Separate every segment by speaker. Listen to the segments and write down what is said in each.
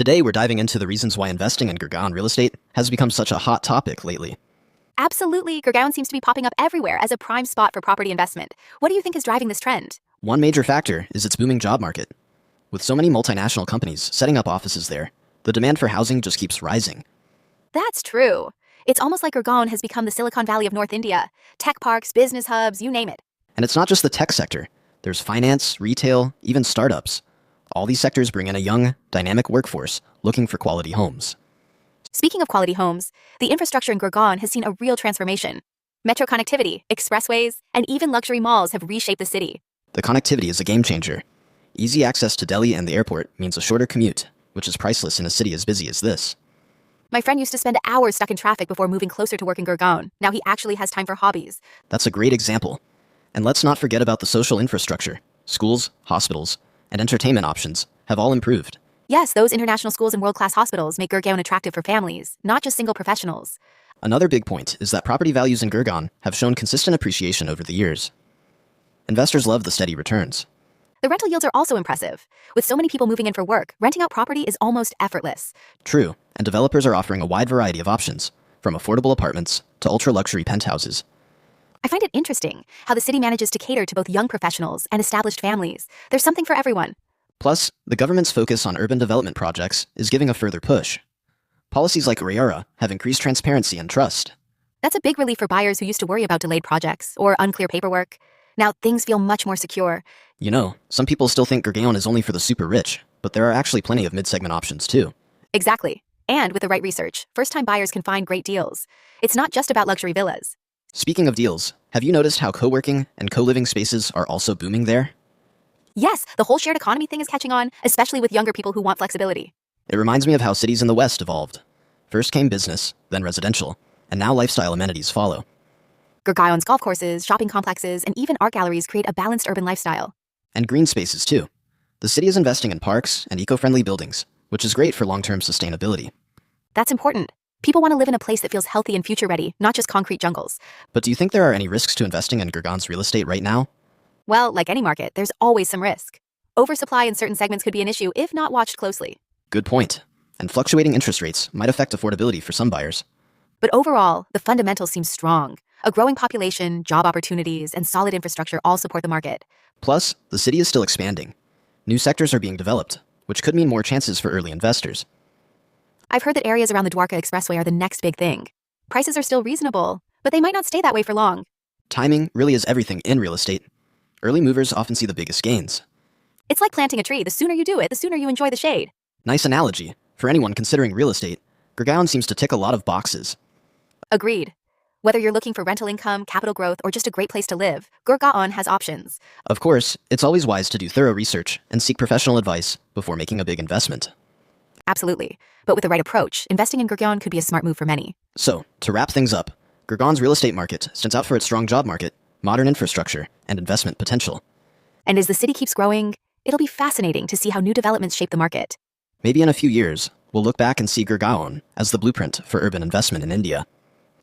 Speaker 1: Today, we're diving into the reasons why investing in Gurgaon real estate has become such a hot topic lately.
Speaker 2: Absolutely, Gurgaon seems to be popping up everywhere as a prime spot for property investment. What do you think is driving this trend?
Speaker 1: One major factor is its booming job market. With so many multinational companies setting up offices there, the demand for housing just keeps rising.
Speaker 2: That's true. It's almost like Gurgaon has become the Silicon Valley of North India. Tech parks, business hubs, you name it.
Speaker 1: And it's not just the tech sector. There's finance, retail, even startups. All these sectors bring in a young, dynamic workforce looking for quality homes.
Speaker 2: Speaking of quality homes, the infrastructure in Gurgaon has seen a real transformation. Metro connectivity, expressways, and even luxury malls have reshaped the city.
Speaker 1: The connectivity is a game changer. Easy access to Delhi and the airport means a shorter commute, which is priceless in a city as busy as this.
Speaker 2: My friend used to spend hours stuck in traffic before moving closer to work in Gurgaon. Now he actually has time for hobbies.
Speaker 1: That's a great example. And let's not forget about the social infrastructure. Schools, hospitals, and entertainment options have all improved.
Speaker 2: Yes, those international schools and world-class hospitals make Gurgaon attractive for families, not just single professionals.
Speaker 1: Another big point is that property values in Gurgaon have shown consistent appreciation over the years. Investors love the steady returns.
Speaker 2: The rental yields are also impressive. With so many people moving in for work, renting out property is almost effortless.
Speaker 1: True, and developers are offering a wide variety of options, from affordable apartments to ultra-luxury penthouses.
Speaker 2: I find it interesting how the city manages to cater to both young professionals and established families. There's something for everyone.
Speaker 1: Plus, the government's focus on urban development projects is giving a further push. Policies like RERA have increased transparency and trust.
Speaker 2: That's a big relief for buyers who used to worry about delayed projects or unclear paperwork. Now things feel much more secure.
Speaker 1: You know, some people still think Gurgaon is only for the super rich, but there are actually plenty of mid-segment options too.
Speaker 2: Exactly. And with the right research, first-time buyers can find great deals. It's not just about luxury villas.
Speaker 1: Speaking of deals, have you noticed how co-working and co-living spaces are also booming there?
Speaker 2: Yes, the whole shared economy thing is catching on, especially with younger people who want flexibility.
Speaker 1: It reminds me of how cities in the West evolved. First came business, then residential, and now lifestyle amenities follow.
Speaker 2: Gurgaon's golf courses, shopping complexes, and even art galleries create a balanced urban lifestyle.
Speaker 1: And green spaces too. The city is investing in parks and eco-friendly buildings, which is great for long-term sustainability.
Speaker 2: That's important. People want to live in a place that feels healthy and future-ready, not just concrete jungles.
Speaker 1: But do you think there are any risks to investing in Gurgaon's real estate right now?
Speaker 2: Well, like any market, there's always some risk. Oversupply in certain segments could be an issue if not watched closely.
Speaker 1: Good point. And fluctuating interest rates might affect affordability for some buyers.
Speaker 2: But overall, the fundamentals seem strong. A growing population, job opportunities, and solid infrastructure all support the market.
Speaker 1: Plus, the city is still expanding. New sectors are being developed, which could mean more chances for early investors.
Speaker 2: I've heard that areas around the Dwarka Expressway are the next big thing. Prices are still reasonable, but they might not stay that way for long.
Speaker 1: Timing really is everything in real estate. Early movers often see the biggest gains.
Speaker 2: It's like planting a tree. The sooner you do it, the sooner you enjoy the shade.
Speaker 1: Nice analogy. For anyone considering real estate, Gurgaon seems to tick a lot of boxes.
Speaker 2: Agreed. Whether you're looking for rental income, capital growth, or just a great place to live, Gurgaon has options.
Speaker 1: Of course, it's always wise to do thorough research and seek professional advice before making a big investment.
Speaker 2: Absolutely. But with the right approach, investing in Gurgaon could be a smart move for many.
Speaker 1: So, to wrap things up, Gurgaon's real estate market stands out for its strong job market, modern infrastructure, and investment potential.
Speaker 2: And as the city keeps growing, it'll be fascinating to see how new developments shape the market.
Speaker 1: Maybe in a few years, we'll look back and see Gurgaon as the blueprint for urban investment in India.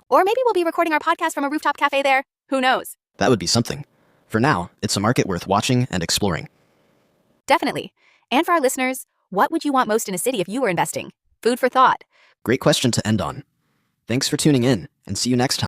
Speaker 2: Or maybe we'll be recording our podcast from a rooftop cafe there. Who knows?
Speaker 1: That would be something. For now, it's a market worth watching and exploring.
Speaker 2: Definitely. And for our listeners, what would you want most in a city if you were investing? Food for thought.
Speaker 1: Great question to end on. Thanks for tuning in, and see you next time.